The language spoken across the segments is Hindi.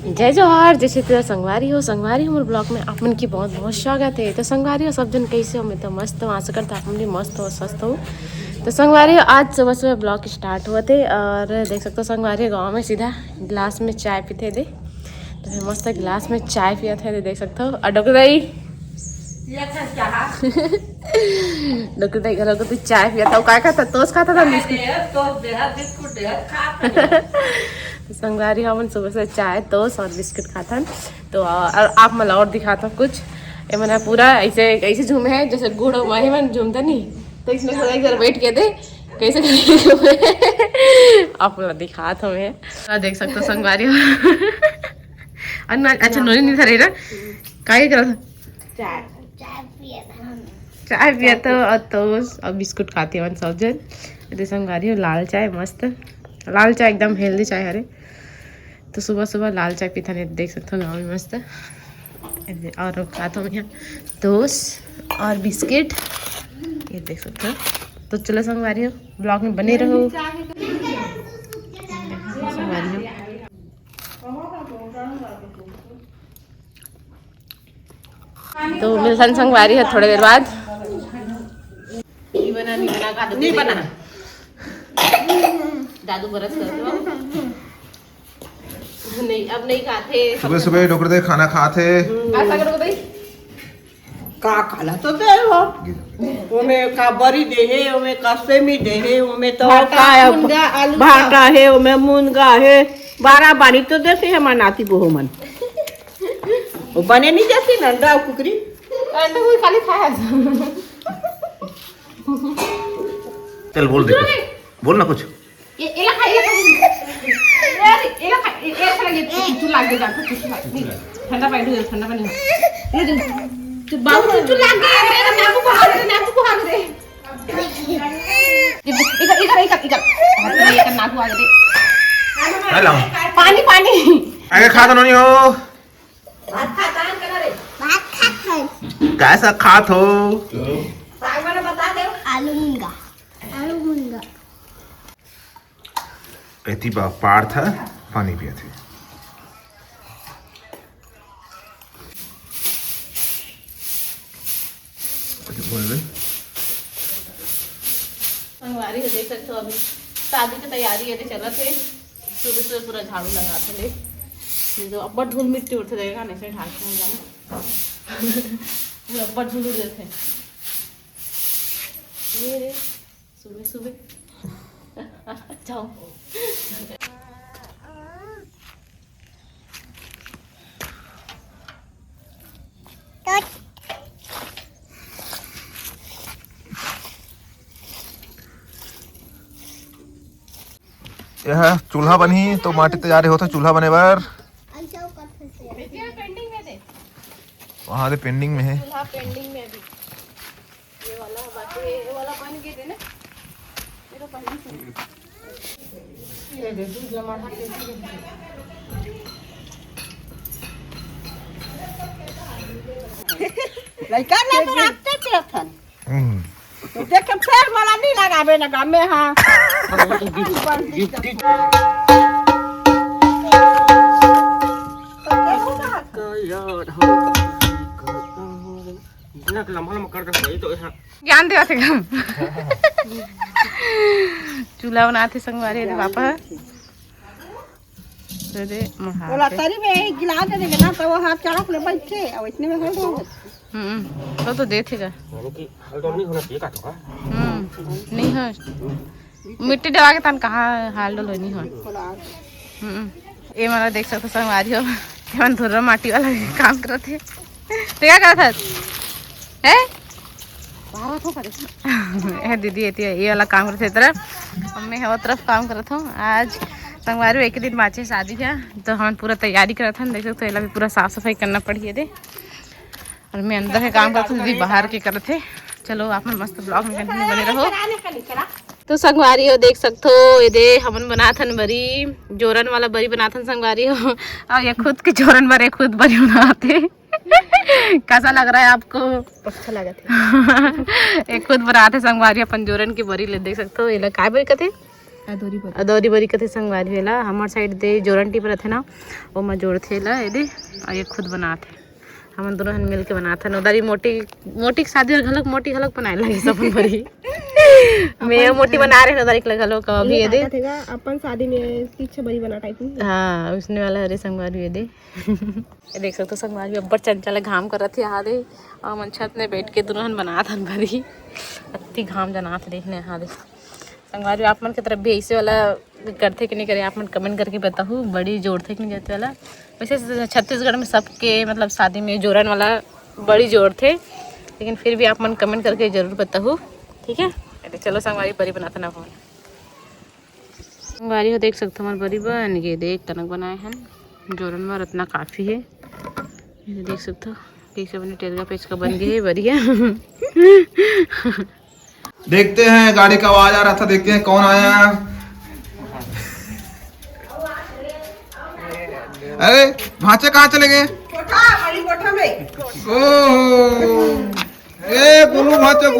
जय जोहार जय श्री संगवारी हो मोर ब्लॉग में आप मन की बहुत बहुत स्वागत है। तो संगवारी हो सब जन कैसे हो? मैं तो मस्त हूँ, आशा करता आप मन भी मस्त हो स्वस्थ हो। तो संगवारी हो आज सुबह सुबह ब्लॉग स्टार्ट हुए थे और देख सकते हो संगवारी गाँव में सीधा गिलास में चाय पीते थे। तो फिर मस्त गिलास में चाय पिया थे, देख सकते हो। और डॉक्टर दाई डॉक्टर दाई घर को चाय पिया था, क्या खाता? टोस्ट खाता था, बिस्कुट। तो संगवारी हमन सुबह से चाय टोस्ट और बिस्किट खाता। तो और आप मला और दिखाता कुछ ये मैंने पूरा ऐसे ऐसे झूमे है जैसे गुड़ वही मन झूमता नहीं। तो इसमें थोड़ा एक बार वेट किए थे कैसे आप मला दिखाता मैं देख सकते हो संगवारी। अच्छा नोनी नहीं था रही ना क्या करा था? चाय पिया था और टोस्ट और बिस्कुट खाते हैं सब जन। संगवारी लाल चाय मस्त, लाल चाय एकदम हेल्दी चाय हरे। तो सुबह सुबह लाल चाय पीता नहीं, देख सकते हो गाँव में मस्त। और खाता हूँ यहाँ टोस्ट और बिस्किट, ये देख सकते हो। तो चलो संगवारी हो ब्लॉग में बने रहो। संगवारी हो तो मिलसन संगवारी है थोड़ी देर बाद। नहीं बना दादू बरस कर नहीं, अब नहीं खाते। सुबह सुबह डॉक्टर दे खाना खाते का खाला तो दे हो ओमे का बरी दे है, ओमे का सेमी दे है, ओमे तो का भाटा है, ओमे मुनगा है, 12 बारी तो देते है मन नाती बहु मन। वो बने नहीं जाती ना अंडा कुकरी अंडा कोई खाली खाया। चल बोल दे, बोल ना कुछ। ये एला खा यार, एला खा लगे तू लाग दे जा कुछ ठंडा पानी दे, ठंडा पानी ये दे तू बाबू तू लाग गए मेरा नाकू को हाथ दे इधर नाकू आ दे। हेलो पानी आगे खा तो नहीं हो, भात खाता है कना रे, भात खाता है। कैसा खात हो? साग वाला बता दे। आलू मुनगा एती पार था पानी पिया थे। संगवारी हो देख सकते हो अभी शादी की तैयारी है चल थे। सुबह सुबह पूरा झाड़ू लगाते थे, जो अब्बा धूल मिट्टी उड़ते रहेगा नहीं से ढाल के जाना अब्बा धूल उड़ जाते मेरे सुबह सुबह। जाओ यह चूल्हा बनी तो माटी तैयारी होता चूल्हा बने बार वहाँ दे पेंडिंग में है। पेंडिंग में अभी ये वाला बाकी है, ये वाला बन गए थे ना ये तो पहले से ये दे दूध जमा के लड़का ने तो रखते थे तो देख फेर वाला नहीं लगावे ना गामे। हां ज्ञान देवा थे हम चूल्हा बनाते संगवारी थे पापा दे बोला तरी में गिलास दे देना तो वो हाथ चढ़ा ले बैठे और इतने में हो तो दे थेगा नहीं है मिट्टी डवा के तन कहाँ हाल डोल नहीं हो। ये मारा देख सकते संगवारी हो मन धुर्रा माटी वाला काम कर थे। तो क्या करा था है दीदी ये वाला काम करते तरफ मैं हवा तरफ काम करत हूँ। आज संगवारी एक दिन बाचे शादी है तो हम पूरा तैयारी करत हन, देख सकते हो पूरा साफ सफाई करना पड़ी दे और मैं अंदर के काम करती हूँ, दीदी बाहर के करत थे। चलो आप मस्त ब्लॉग में कंटिन्यू बने रहो। तो संगवारी हो देख सकते हो ये दे हमन बनाथन बरी जोरन वाला बरी बनाथन संगवारी हो और ये खुद के जोरन बरे खुद बरी बनाते। कैसा लग रहा है आपको? अच्छा लगा था। ये खुद बनाते संगवारी अपन जोरन की बरी ले देख सकते हो। ये काय बरी कथे अदौरी बरी कथे संगवारी वेला हमार साइड दे जोरंटी पर थे ना वो मैं जोड़ थे ला ये दे और ये खुद बनाते हम दोनों हन मिल के बनाते ना उधर मोटी मोटी शादी और घलक मोटी घलक बनाए लगी सब भरी मैं मोटी बना रहे उधर एक घलक कभी ये दे अपन शादी में पीछे बड़ी बना टाइप हाँ उसने वाला हरे संगवारी ये दे ये देख सकते हो संगवारी अब्बर चंचल घाम कर रही थी यहाँ दे और मन छत में बैठ के दोनों हन बना था भरी अति घाम जना थे देखने यहाँ दे संगवारी आप मन की तरफ भी ऐसे वाला करते कि नहीं करे आप मन कमेंट करके बताओ बड़ी जोड़ थे कि नहीं जाते वाला वैसे छत्तीसगढ़ में सबके मतलब शादी में जोड़न वाला बड़ी जोड़ थे लेकिन फिर भी आप मन कमेंट करके ज़रूर बताओ ठीक है। चलो संगवारी बड़ी बनाते ना फोन संगवारी हो देख सकते हमारे बड़ी बन गए देख कनक बनाए हैं जोड़न में इतना काफ़ी है देख सकते हो कैसे बने टेलगा पेच का बन गए है बढ़िया। देखते हैं गाड़ी का आवाज आ रहा था देखते हैं कौन आया। अरे भांचे कहाँ चले गए? बड़ी कोठा में ओह ए गुल्लू भांचो हो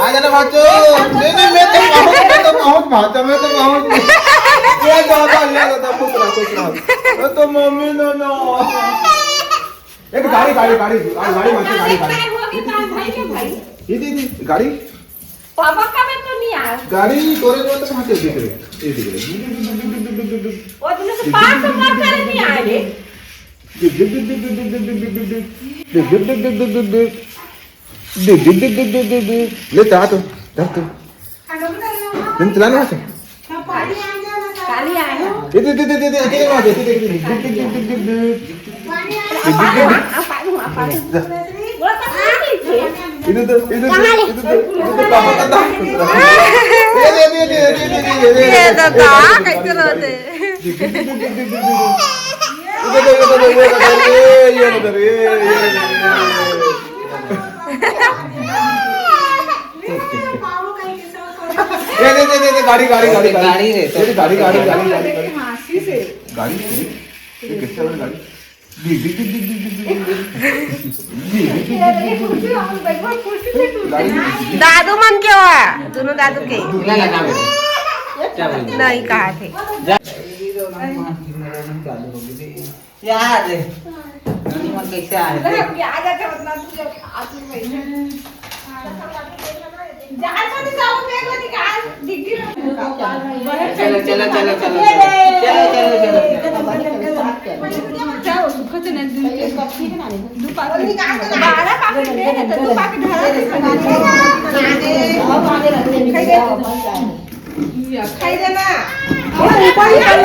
आ जाना भांचो। नहीं मैं तो पहुंच भांचा मैं तो पहुंच ये दादा खुश रहो तो मम्मी ना एक गाड़ी गाड़ी पापा का में तो नहीं आया गाड़ी तोरे जो तो भांचे दिख रहे ये दिख रहे और तुमने से 500 मार कर नहीं आए रे ले ता तो धर तो तुम चलाने आते काली आए दे अकेले वहां इधर पापा का ये दादा कैसे रहते गाड़ी दादू मन क्यों है दोनों दादू के नहीं कहा थे यार कैसे आ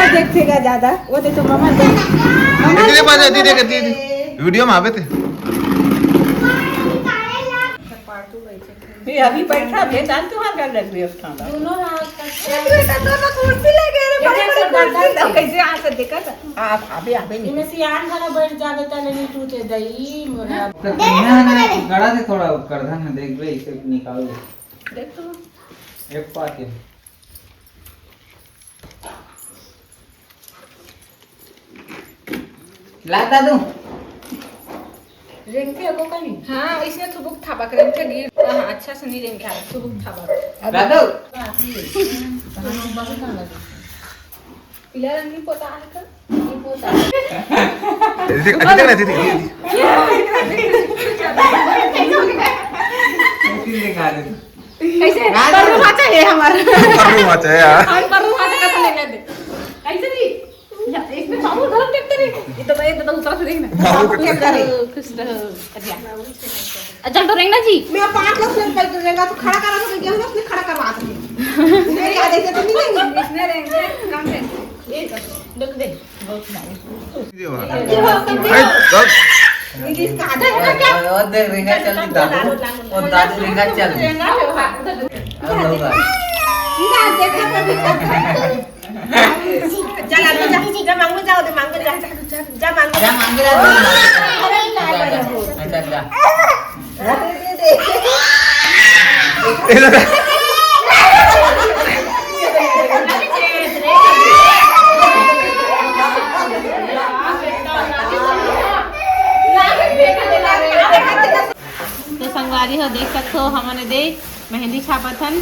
देखेगा ज्यादा वो तो मामा वीडियो में आवे थे अभी बैठा भेटान तो हां कर लग रही दोनों बेटा दोनों कुर्सी लगे रे बड़े कैसे आ से देखा आप अभी नहीं में सियान खाना बैठ जावे तले नहीं टूटे दई मोना गड़ा से थोड़ा कर देना देख ले इसे निकाल दे देख तो एक पार्ट है लाता दूं रेंगे को कहीं हां ऐसे थुबुक थाबा करे के गिर हां अच्छा से नहीं रेंगे थुबुक थाबा दादू पीला रंग की पोता है कर ये पोता दिखा दे कैसे परु माचा है हमारा परु माचा है यार हम परु माचा का ले ले कैसे जी इसमें मामू गलत देखते रे ये तो मैं तो दूसरा से देखना क्या करे खुश रहो अच्छा तो रहेगा जी मैं 5 लाख रुपए कर देगा तो खड़ा करा तो क्या उसने खड़ा करवा दे मेरे आ देते तो नहीं देंगे इसने रहेंगे काम है ये देख दे बहुत इंग्लिश का आधा क्या और देख रिंगा चल दादू और दादू रिंगा चल अब होगा ये देखा कभी चल जा मांगो जाओ दे मांगो जा मांगो अरे नहीं अच्छा जा ठो हमने दे मेहंदी छापत हन।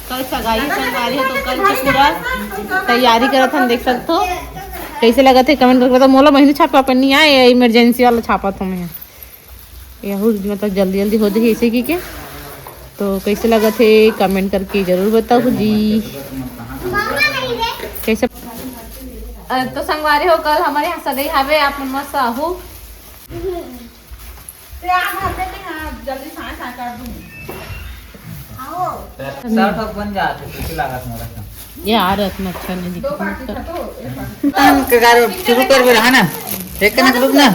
कल सगाई संगवारी है तो कल से पूरा तैयारी करत हन। देख सकते हो कैसे लगा थे कमेंट करके बता। मोला मेहंदी छापा पर नहीं आए, इमरजेंसी वाला छापा था मैं यहू, मतलब जल्दी जल्दी हो जाए इसे की के। तो कैसे लगा थे कमेंट करके जरूर बताओ जी कैसे। तो संगवारी हो कल हमारे यहाँ सगाई हावे, आप मन मस्त आहू। सर्ट बन जाते तो लागत मोरा यार इतना अच्छा नहीं दिखा। शुरू कर बेला है ना, एक कना रुक ना।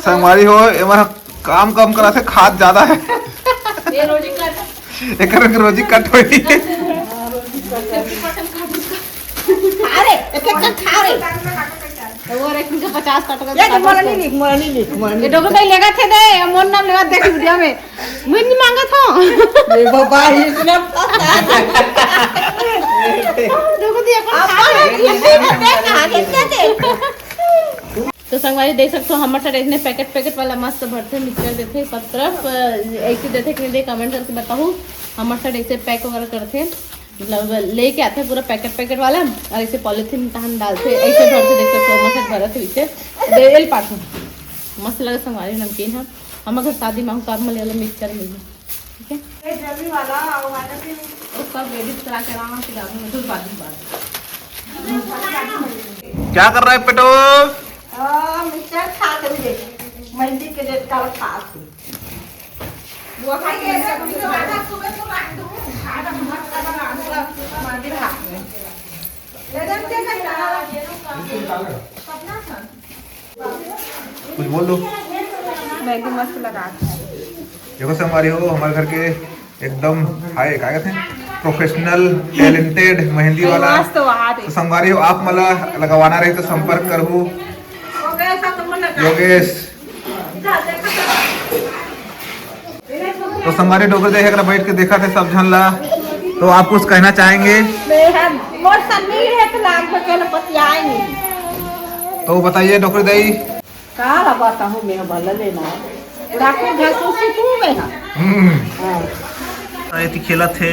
संगवारी हो एमन काम कम करा थे, खाद ज्यादा है। ये रोटी कर एक रोजी कट होई। अरे एक एक खा रे और एक का 50 काट ये मोला नहीं लिख ये डॉक्टर कहीं लेगा थे दे मोर नाम लेगा देख वीडियो में मैं नहीं मांगा था। ये बाबा इसने देखो दिया तो संगवारी देख सकते हो हमारे साथ इतने पैकेट वाला मस्त भरते मिक्सचर देते सब तरफ ऐसे देते कि नहीं दे कमेंट करके बताओ। हमारे साथ ऐसे पैक वगैरह करते मतलब लेके आते पूरा पैकेट वाला और ऐसे पॉलिथीन हम डालते ऐसे भरते। देख सकते हो हमारे साथ भरा थे पीछे डेल पास मस्त लगे संगवारी नमकीन है। हमारे घर शादी मांग तो आप मलयालम मिक्सचर मिल ठीक है। सब रेडी करा के आराम से गाँव में बाद क्या कर रहा है पेटो? मिक्सचर खा के दे मेहंदी के डेट का खा के वो खा के कुछ बोल दो। मैगी मस्त लगा देखो संगवारी हो हमारे घर के एकदम हाय क्या कहते हैं प्रोफेशनल टैलेंटेड मेहंदी वाला। तो संगवारी हो आप मला लगवाना रहे तो संपर्क करूँ योगेश। तो संगवारी डोगर देख बैठ के देखा थे सब झन ला, तो आप कुछ कहना चाहेंगे तो बताइए डॉक्टर दाई। का बताऊं मैं भला लेना राखो घर तो तू में खेला थे